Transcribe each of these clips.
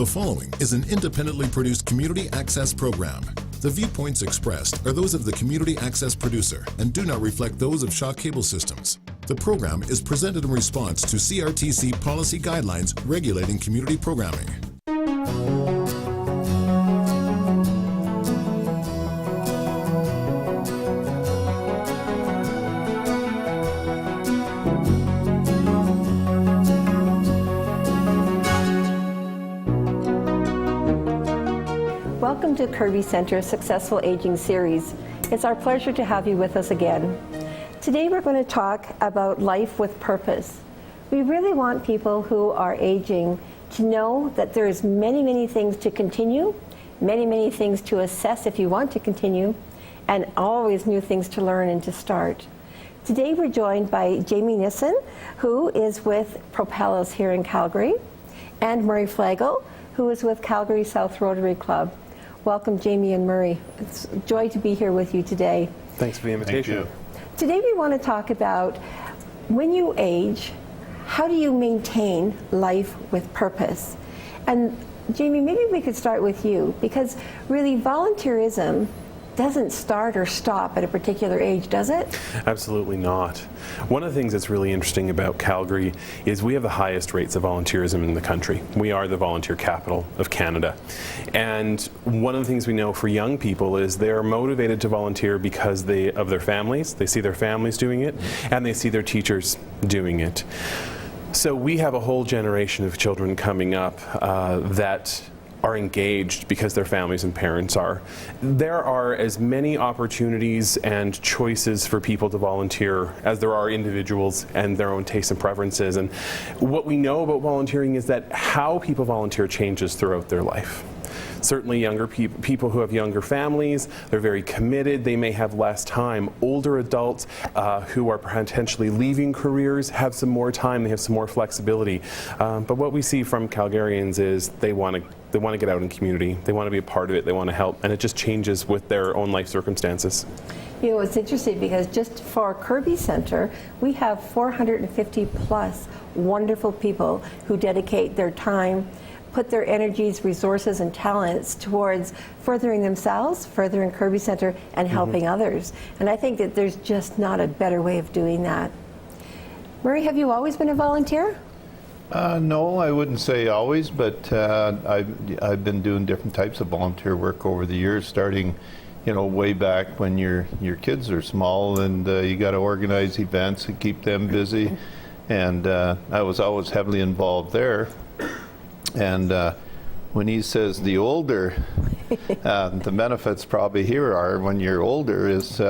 The following is an independently produced community access program. The viewpoints expressed are those of the community access producer and do not reflect those of Shaw Cable Systems. The program is presented in response to CRTC policy guidelines regulating community programming. Welcome to Kerby Centre's Successful Aging Series. It's our pleasure to have you with us again. Today we're going to talk about life with purpose. We really want people who are aging to know that there's many things to continue, many things to assess if you want to continue, and always new things to learn and to start. Today we're joined by Jamie Nissen, who is with Propellos here in Calgary, and Murray Flagel, who is with Calgary South Rotary Club. Welcome, Jamie and Murray. It's a joy to be here with you today. Thanks for the invitation. Thank you. Today we want to talk about when you age, how do you maintain life with purpose? And Jamie, maybe we could start with you, because really volunteerism doesn't start or stop at a particular age, does it? Absolutely not. One of the things that's really interesting about Calgary is we have the highest rates of volunteerism in the country. We are the volunteer capital of Canada. And one of the things we know for young people is they're motivated to volunteer because of their families. They see their families doing it, and they see their teachers doing it. So we have a whole generation of children coming up that are engaged because their families and parents are. There are as many opportunities and choices for people to volunteer as there are individuals and their own tastes and preferences. And what we know about volunteering is that how people volunteer changes throughout their life. Certainly younger people who have younger families, they're very committed, they may have less time. Older adults who are potentially leaving careers have some more time, they have some more flexibility. But what we see from Calgarians is they want to get out in community, they want to be a part of it, they want to help, and it just changes with their own life circumstances. You know, it's interesting because just for Kerby Centre, we have 450 plus wonderful people who dedicate their time, put their energies, resources, and talents towards furthering themselves, furthering Kerby Centre, and helping others. And I think that there's just not a better way of doing that. Murray, have you always been a volunteer? No, I wouldn't say always, but I've been doing different types of volunteer work over the years, starting, you know, way back when your kids are small and you got to organize events and keep them busy. And I was always heavily involved there. And when he says the older, the benefits probably here are when you're older is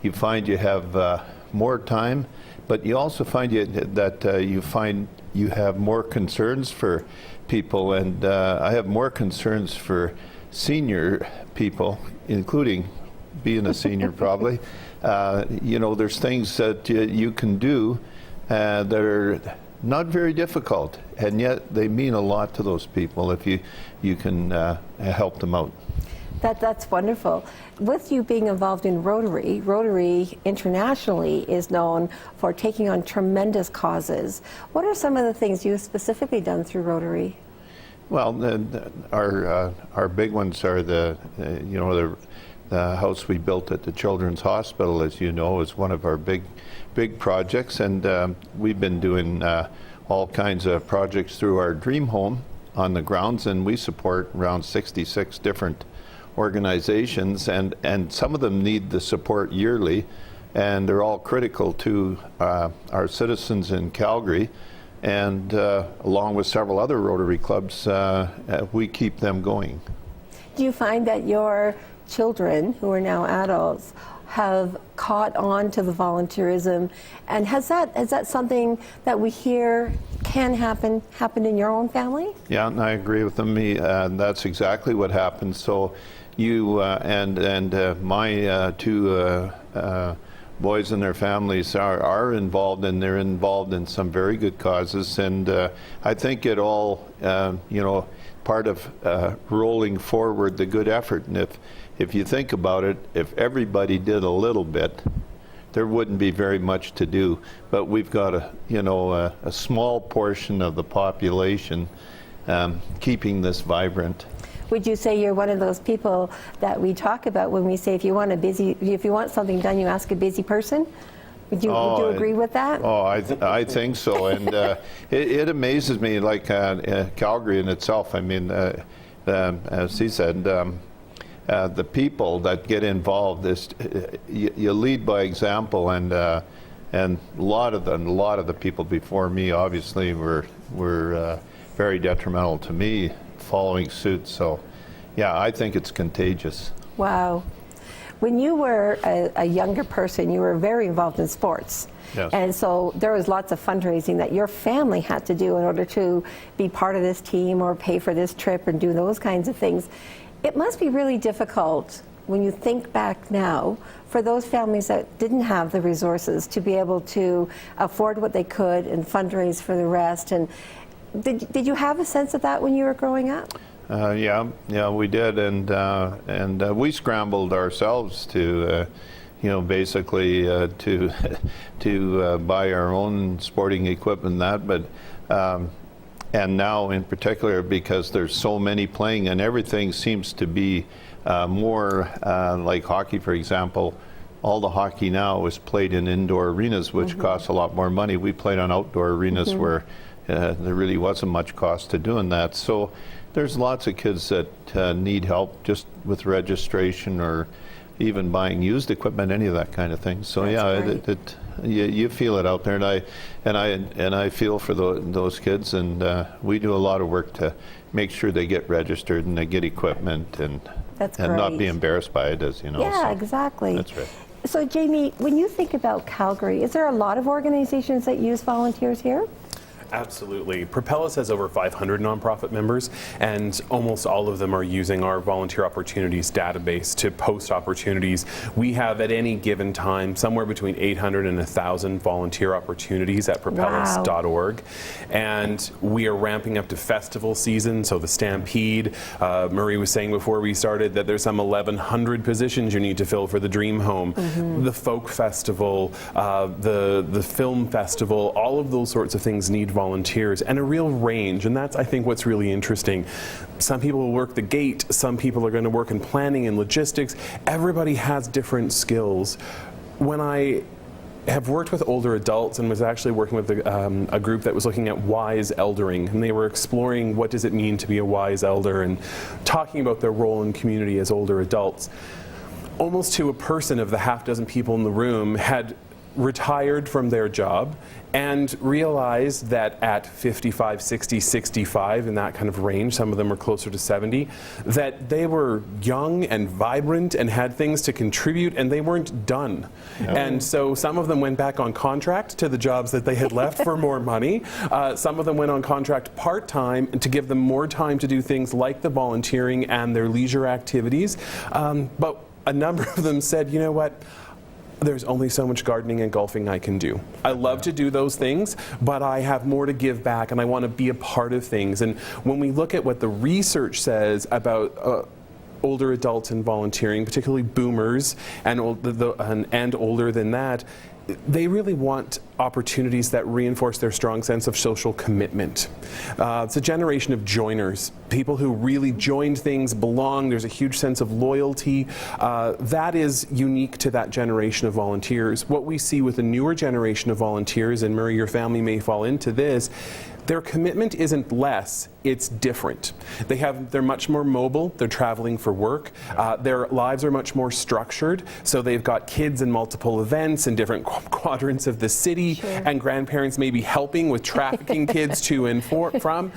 you find you have more time, but you also find you have more concerns for people, and I have more concerns for senior people, including being a senior probably. You know, there's things that you can do that are not very difficult, and yet they mean a lot to those people if you can help them out. That's wonderful. With you being involved in Rotary, Rotary internationally is known for taking on tremendous causes. What are some of the things you've specifically done through Rotary? Well, our big ones are the house we built at the Children's Hospital, as you know, is one of our big projects, and we've been doing all kinds of projects through our dream home on the grounds, and we support around 66 different organizations, and some of them need the support yearly, and they're all critical to our citizens in Calgary, and along with several other Rotary clubs, we keep them going. Do you find that your children, who are now adults, have caught on to the volunteerism, and has that something that we hear can happen in your own family? Yeah, and I agree with them. That's exactly what happened. So you and my two boys and their families are involved, and they're involved in some very good causes, and I think it all part of rolling forward the good effort. And if you think about it, if everybody did a little bit, there wouldn't be very much to do. But we've got a small portion of the population keeping this vibrant. Would you say you're one of those people that we talk about when we say if you want something done, you ask a busy person? Would you agree with that? Oh, I think so, and it amazes me, like Calgary in itself. I mean, as he said, the people that get involved, you lead by example, and a lot of the people before me obviously were very detrimental to me following suit. So, yeah, I think it's contagious. Wow. When you were a younger person, you were very involved in sports. Yes. And so there was lots of fundraising that your family had to do in order to be part of this team or pay for this trip and do those kinds of things. It must be really difficult when you think back now for those families that didn't have the resources to be able to afford what they could and fundraise for the rest. And did you have a sense of that when you were growing up? Yeah, we did, and we scrambled ourselves to, basically to buy our own sporting equipment and that. But and now in particular, because there's so many playing, and everything seems to be more like hockey, for example. All the hockey now is played in indoor arenas, which costs a lot more money. We played on outdoor arenas where there really wasn't much cost to doing that. So there's lots of kids that need help just with registration or even buying used equipment, any of that kind of thing. So you feel it out there, and I feel for those kids, and we do a lot of work to make sure they get registered and they get equipment and not be embarrassed by it, as you know. Yeah, so exactly. That's right. So Jamie, when you think about Calgary, is there a lot of organizations that use volunteers here? Absolutely. Propellus has over 500 nonprofit members, and almost all of them are using our volunteer opportunities database to post opportunities. We have at any given time somewhere between 800 and 1,000 volunteer opportunities at propellus.org. Wow. And we are ramping up to festival season, so the Stampede. Murray was saying before we started that there's some 1,100 positions you need to fill for the Dream Home. The Folk Festival, the Film Festival, all of those sorts of things need volunteers, and a real range, and that's, I think, what's really interesting. Some people will work the gate, some people are going to work in planning and logistics. Everybody has different skills. When I have worked with older adults and was actually working with a group that was looking at wise eldering, and they were exploring what does it mean to be a wise elder and talking about their role in community as older adults, almost to a person of the half dozen people in the room had retired from their job and realized that at 55, 60, 65, in that kind of range, some of them are closer to 70, that they were young and vibrant and had things to contribute, and they weren't done. No. And so some of them went back on contract to the jobs that they had left for more money. Some of them went on contract part-time to give them more time to do things like the volunteering and their leisure activities. But a number of them said, you know what? There's only so much gardening and golfing I can do. I love to do those things, but I have more to give back, and I want to be a part of things. And when we look at what the research says about older adults and volunteering, particularly boomers and older than that, they really want opportunities that reinforce their strong sense of social commitment. It's a generation of joiners, people who really joined things, belong. There's a huge sense of loyalty. That is unique to that generation of volunteers. What we see with the newer generation of volunteers, and Murray, your family may fall into this, their commitment isn't less, it's different. They're much more mobile, they're traveling for work, their lives are much more structured, so they've got kids in multiple events in different quadrants of the city, and grandparents may be helping with trafficking kids to and from.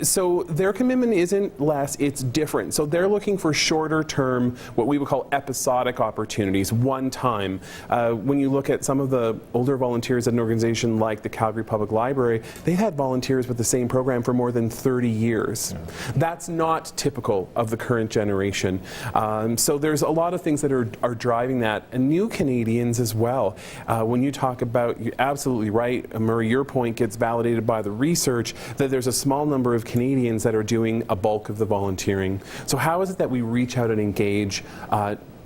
So their commitment isn't less, it's different. So they're looking for shorter term, what we would call episodic opportunities, one time. When you look at some of the older volunteers at an organization like the Calgary Public Library, they've had volunteers with the same program for more than 30 years. That's not typical of the current generation. So there's a lot of things that are driving that, and new Canadians as well. When you talk about, you're absolutely right, Murray, your point gets validated by the research that there's a small number of Canadians that are doing a bulk of the volunteering. So how is it that we reach out and engage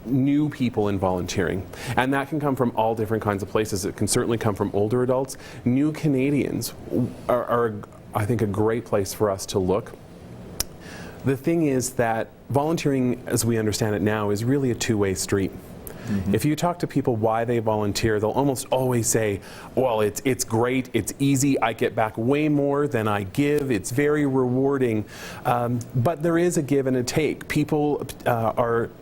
new people in volunteering? And that can come from all different kinds of places. It can certainly come from older adults. New Canadians are I think, a great place for us to look. The thing is that volunteering, as we understand it now, is really a two-way street. If you talk to people why they volunteer, they'll almost always say, well, it's great, it's easy, I get back way more than I give, it's very rewarding. But there is a give and a take. People,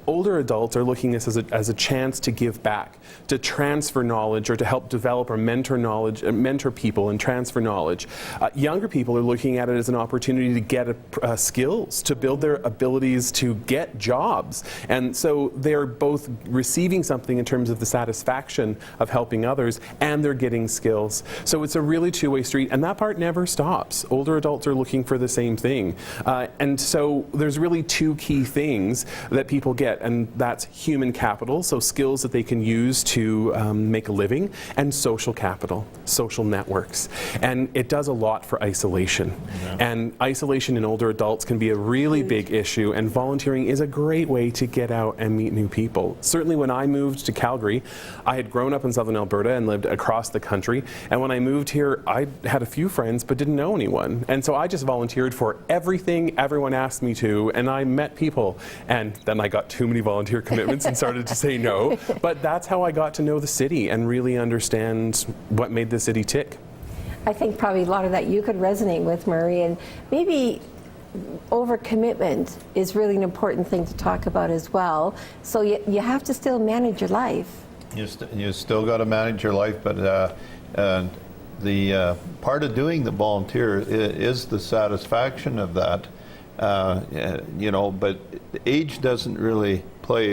older adults are looking at this as a chance to give back, to transfer knowledge, or to help develop or mentor people and transfer knowledge. Younger people are looking at it as an opportunity to get skills, to build their abilities to get jobs. And so they're both receiving something in terms of the satisfaction of helping others, and they're getting skills. So it's a really two-way street, and that part never stops. Older adults are looking for the same thing. And so there's really two key things that people get, and that's human capital, so skills that they can use to make a living, and social capital, social networks. And it does a lot for isolation. And isolation in older adults can be a really big issue, and volunteering is a great way to get out and meet new people. Certainly when I moved to Calgary, I had grown up in southern Alberta and lived across the country, and when I moved here, I had a few friends but didn't know anyone. And so I just volunteered for everything everyone asked me to, and I met people. And then I got too many volunteer commitments and started to say no. But that's how I got to know the city and really understand what made the city tick. I think probably a lot of that you could resonate with, Murray, and maybe overcommitment is really an important thing to talk about as well. So you have to still manage your life. You still got to manage your life, but the part of doing the volunteer is the satisfaction of that. You know, but age doesn't really play.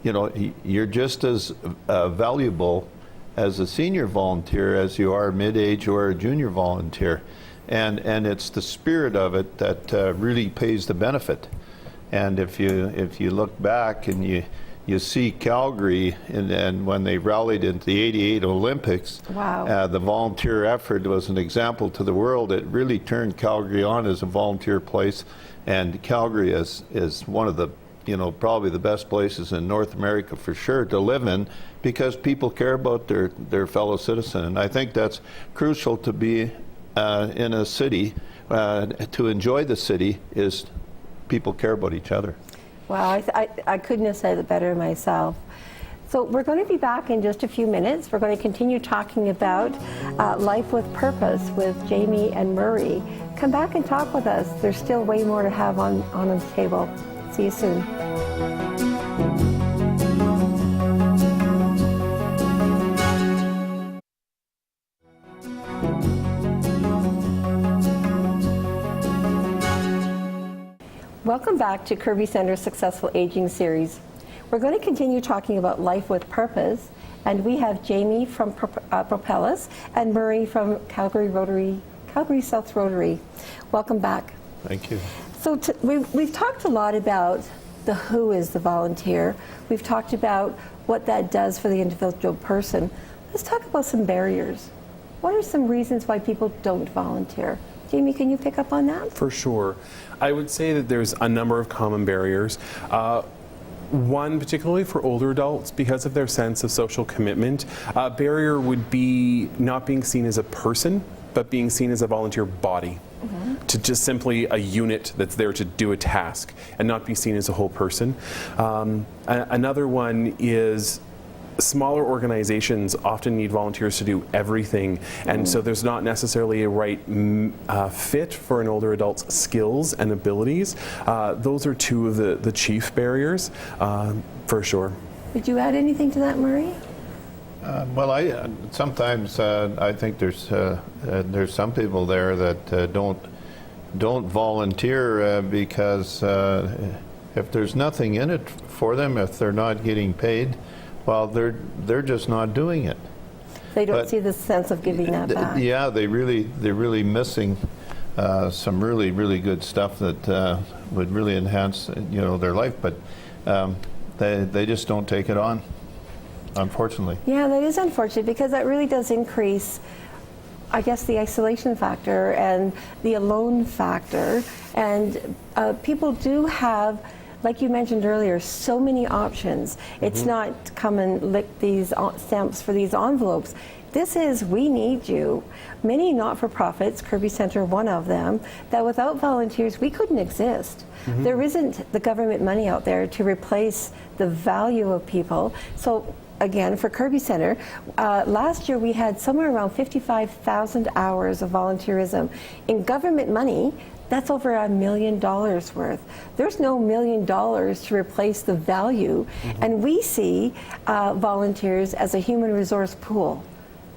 You know, you're just as valuable as a senior volunteer as you are mid-age or a junior volunteer. And it's the spirit of it that really pays the benefit. And if you look back and you see Calgary and when they rallied into the '88 Olympics, wow. The volunteer effort was an example to the world. It really turned Calgary on as a volunteer place, and Calgary is one of the, you know, probably the best places in North America for sure to live in, because people care about their fellow citizen. And I think that's crucial to be in a city, to enjoy the city, is people care about each other. Wow, I couldn't have said it better myself. So we're going to be back in just a few minutes. We're going to continue talking about life with purpose with Jamie and Murray. Come back and talk with us. There's still way more to have on the table. See you soon. Welcome back to Kerby Centre's Successful Aging series. We're going to continue talking about life with purpose, and we have Jamie from Propellus and Murray from Calgary South Rotary. Welcome back. Thank you. So we've talked a lot about who is the volunteer. We've talked about what that does for the individual person. Let's talk about some barriers. What are some reasons why people don't volunteer? Jamie, can you pick up on that? For sure. I would say that there's a number of common barriers. One, particularly for older adults, because of their sense of social commitment, a barrier would be not being seen as a person, but being seen as a volunteer body. To just simply a unit that's there to do a task and not be seen as a whole person. Another one is smaller organizations often need volunteers to do everything, and so there's not necessarily a right fit for an older adult's skills and abilities. Those are two of the chief barriers, for sure. Would you add anything to that, Murray? Well, I sometimes I think there's some people there that don't volunteer because if there's nothing in it for them, if they're not getting paid, well, they're just not doing it. They don't see the sense of giving that back. Yeah, they're really missing some really good stuff that would really enhance, you know, their life, but they just don't take it on, unfortunately. Yeah, that is unfortunate, because that really does increase, I guess, the isolation factor and the alone factor. And people do have, like you mentioned earlier, so many options. It's not come and lick these stamps for these envelopes. this is, we need you. Many not-for-profits, Kerby Centre one of them, that without volunteers we couldn't exist. There isn't the government money out there to replace the value of people. So again, for Kerby Centre, last year we had somewhere around 55,000 hours of volunteerism. In government money, that's over $1 million worth. There's no $1 million to replace the value. And we see volunteers as a human resource pool.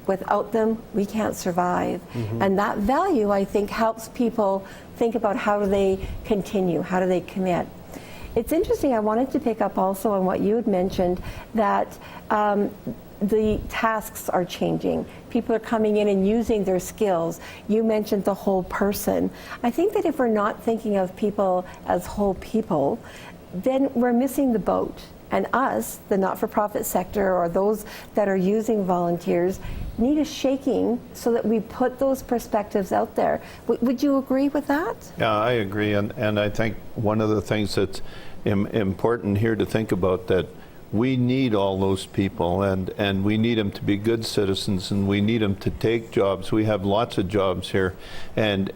Without them, we can't survive. And that value, I think, helps people think about how do they continue, how do they commit. It's interesting, I wanted to pick up also on what you had mentioned, that the tasks are changing. People are coming in and using their skills. You mentioned the whole person. I think that if we're not thinking of people as whole people, then we're missing the boat. And us, the not-for-profit sector, or those that are using volunteers, need a shaking so that we put those perspectives out there. Would you agree with that? Yeah, I agree. And I think one of the things that's important here to think about, that we need all those people, and we need them to be good citizens, and we need them to take jobs. We have lots of jobs here, and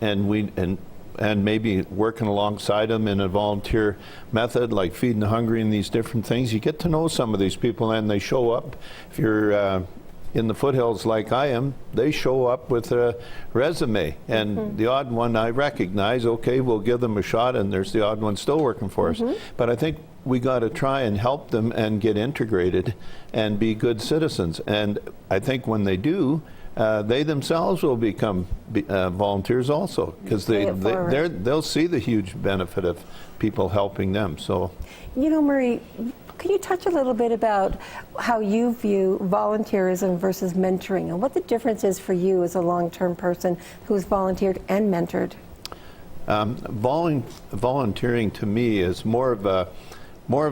maybe working alongside them in a volunteer method like Feeding the Hungry and these different things. You get to know some of these people, and they show up. If you're in the foothills like I am, they show up with a resume, and the odd one I recognize, okay, we'll give them a shot, and there's the odd one still working for us. But I think we got to try and help them and get integrated and be good citizens. And I think when they do, they themselves will become volunteers also, because they'll see the huge benefit of people helping them. So, you know, Marie, can you touch a little bit about how you view volunteerism versus mentoring, and what the difference is for you as a long-term person who's volunteered and mentored? Volunteering to me is more of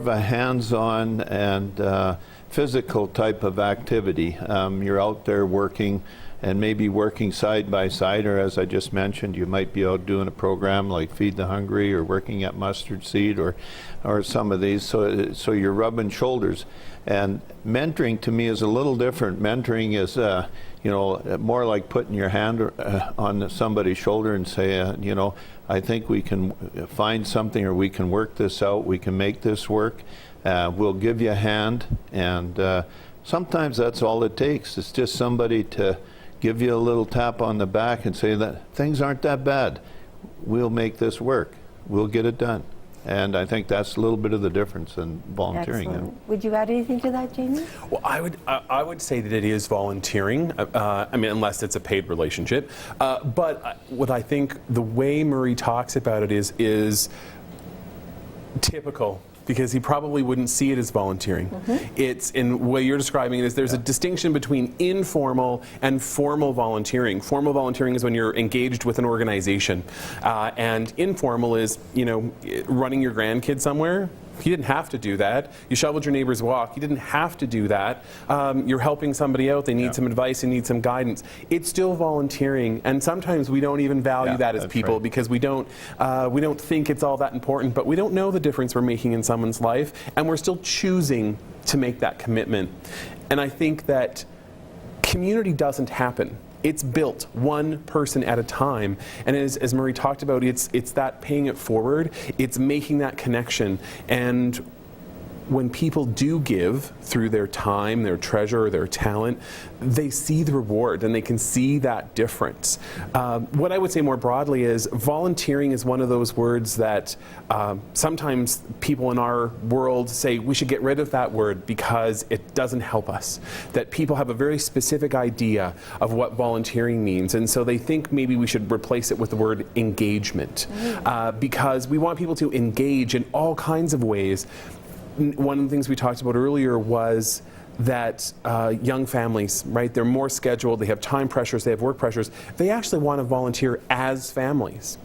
a hands-on and physical type of activity. You're out there working, and maybe working side by side, or as I just mentioned, you might be out doing a program like Feed the Hungry, or working at Mustard Seed, or some of these. So you're rubbing shoulders. And mentoring to me is a little different. Mentoring is more like putting your hand on somebody's shoulder and say, I think we can find something, or we can work this out, we can make this work. We'll give you a hand, and sometimes that's all it takes. It's just somebody to give you a little tap on the back and say that things aren't that bad. We'll make this work. We'll get it done. And I think that's a little bit of the difference in volunteering. Excellent. Would you add anything to that, Jamie? Well, I would say that it is volunteering. Unless it's a paid relationship. But what I think the way Murray talks about it is typical, because he probably wouldn't see it as volunteering. It's, in the way you're describing it, is there's a distinction between informal and formal volunteering. Formal volunteering is when you're engaged with an organization, and informal is, running your grandkids somewhere. You didn't have to do that. You shoveled your neighbor's walk. You didn't have to do that. You're helping somebody out. They need some advice. They need some guidance. It's still volunteering, and sometimes we don't even value that as people, because we don't think it's all that important. But we don't know the difference we're making in someone's life, and we're still choosing to make that commitment. And I think that community doesn't happen. It's built one person at a time, and as Murray talked about, it's that paying it forward, it's making that connection. And when people do give through their time, their treasure, their talent, they see the reward, and they can see that difference. What I would say more broadly is volunteering is one of those words that sometimes people in our world say we should get rid of that word because it doesn't help us. That people have a very specific idea of what volunteering means, and so they think maybe we should replace it with the word engagement, because we want people to engage in all kinds of ways. One of the things we talked about earlier was that young families, right, they're more scheduled, they have time pressures, they have work pressures. They actually want to volunteer as families.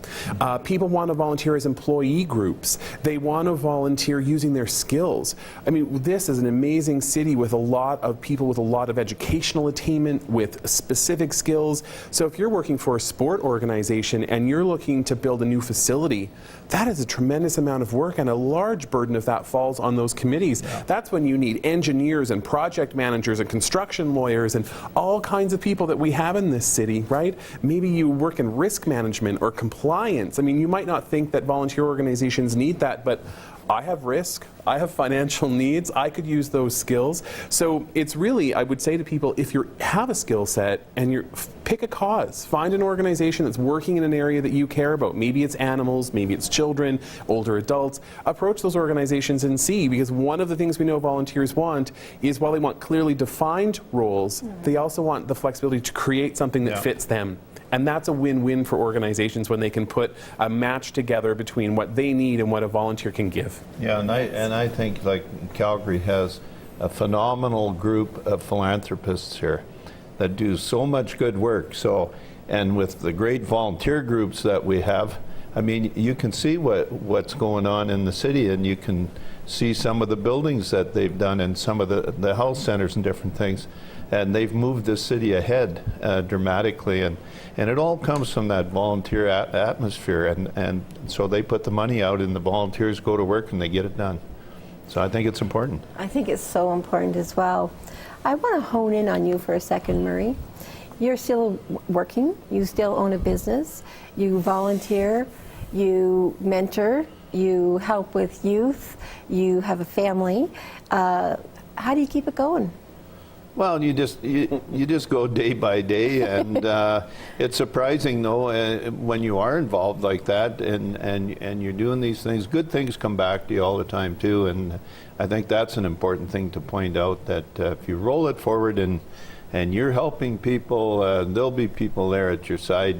People want to volunteer as employee groups. They want to volunteer using their skills. I mean, this is an amazing city with a lot of people with a lot of educational attainment, with specific skills. So if you're working for a sport organization and you're looking to build a new facility, that is a tremendous amount of work, and a large burden of that falls on those committees. That's when you need engineers and project project managers and construction lawyers and all kinds of people that we have in this city, right? Maybe you work in risk management or compliance. I mean, you might not think that volunteer organizations need that, but I have risk, I have financial needs, I could use those skills. So it's really, I would say to people, if you have a skill set and you pick a cause, find an organization that's working in an area that you care about. Maybe it's animals, maybe it's children, older adults. Approach those organizations and see, because one of the things we know volunteers want is, while they want clearly defined roles, they also want the flexibility to create something that fits them. And that's a win-win for organizations when they can put a match together between what they need and what a volunteer can give. Yeah, and I think like Calgary has a phenomenal group of philanthropists here that do so much good work. So, and with the great volunteer groups that we have, I mean, you can see what's going on in the city, and you can see some of the buildings that they've done and some of the health centers and different things. And they've moved the city ahead dramatically, and it all comes from that volunteer atmosphere, and so they put the money out and the volunteers go to work and they get it done. So I think it's important. I think it's so important as well. I want to hone in on you for a second, Murray. You're still working, you still own a business, you volunteer, you mentor, you help with youth, you have a family. How do you keep it going? Well, you just go day by day, and it's surprising though when you are involved like that, and you're doing these things. Good things come back to you all the time too, and I think that's an important thing to point out, that if you roll it forward and you're helping people, there'll be people there at your side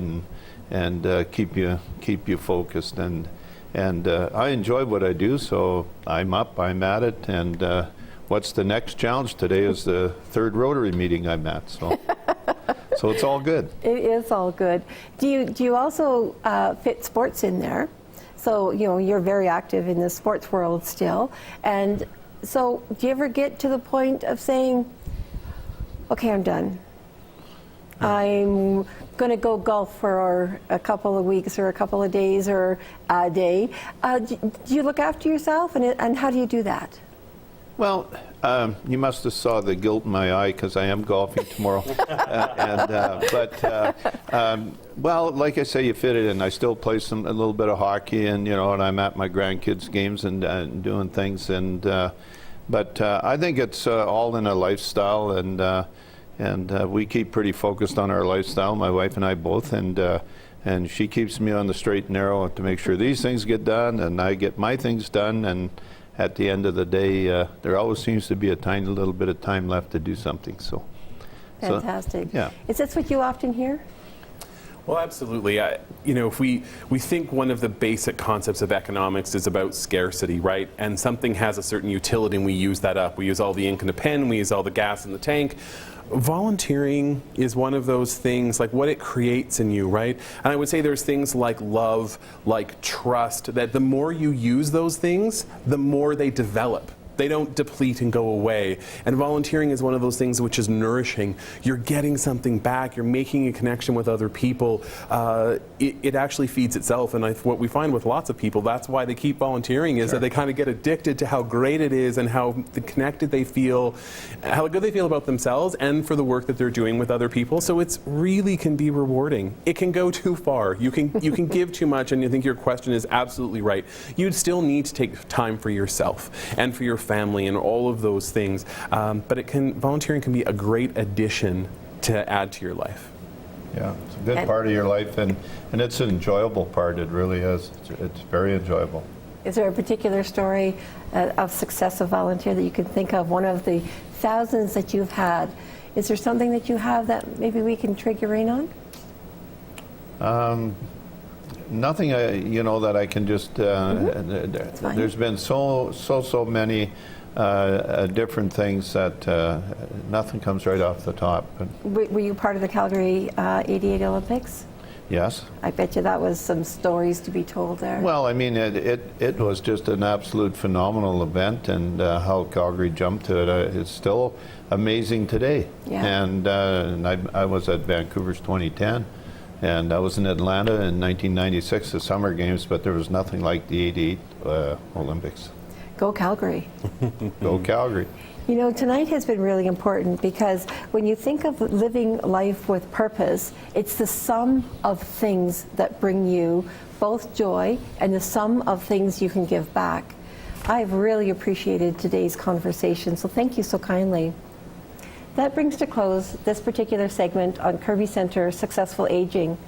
and keep you focused. And I enjoy what I do, so I'm at it, and. What's the next challenge? Today is the third Rotary meeting I'm at, so so it's all good. It is all good. Do you also fit sports in there? So you're very active in the sports world still, and so do you ever get to the point of saying, "Okay, I'm done. I'm going to go golf for a couple of weeks or a couple of days or a day"? Do you look after yourself, and how do you do that? Well, you must have saw the guilt in my eye because I am golfing tomorrow. Well, like I say, you fit it in. I still play a little bit of hockey, and and I'm at my grandkids' games and doing things. But I think it's all in a lifestyle, and we keep pretty focused on our lifestyle, my wife and I both, and she keeps me on the straight and narrow to make sure these things get done, and I get my things done, and at the end of the day, there always seems to be a tiny little bit of time left to do something. So, fantastic. Yeah. Is this what you often hear? Well, absolutely. If we think one of the basic concepts of economics is about scarcity, right? And something has a certain utility, and we use that up. We use all the ink in the pen, we use all the gas in the tank. Volunteering is one of those things, like what it creates in you, right? And I would say there's things like love, like trust, that the more you use those things, the more they develop. They don't deplete and go away. And volunteering is one of those things which is nourishing. You're getting something back. You're making a connection with other people. It actually feeds itself. And what we find with lots of people, that's why they keep volunteering, is that they kind of get addicted to how great it is and how connected they feel, how good they feel about themselves and for the work that they're doing with other people. So it's really can be rewarding. It can go too far. You can give too much, and I think your question is absolutely right. You'd still need to take time for yourself and for your family and all of those things, but volunteering can be a great addition to add to your life. Yeah, it's a good part of your life, and it's an enjoyable part. It really is. It's very enjoyable. Is there a particular story of success of volunteer that you can think of? One of the thousands that you've had. Is there something that you have that maybe we can trigger in on? Nothing, that I can just. There's been so many different things that nothing comes right off the top. But Were you part of the Calgary '88 Olympics? Yes. I bet you that was some stories to be told there. Well, I mean, it was just an absolute phenomenal event, and how Calgary jumped to it is still amazing today. Yeah. And I was at Vancouver's 2010. And I was in Atlanta in 1996, the Summer Games, but there was nothing like the '88 Olympics. Go Calgary. Go Calgary. You know, tonight has been really important because when you think of living life with purpose, it's the sum of things that bring you both joy and the sum of things you can give back. I've really appreciated today's conversation, so thank you so kindly. That brings to close this particular segment on Kerby Centre Successful Aging.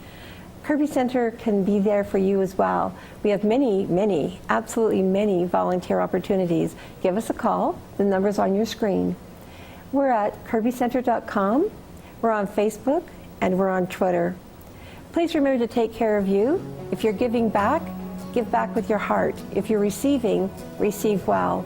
Kerby Centre can be there for you as well. We have many, absolutely many volunteer opportunities. Give us a call. The number's on your screen. We're at kerbycentre.com. We're on Facebook, and we're on Twitter. Please remember to take care of you. If you're giving back, give back with your heart. If you're receiving, receive well.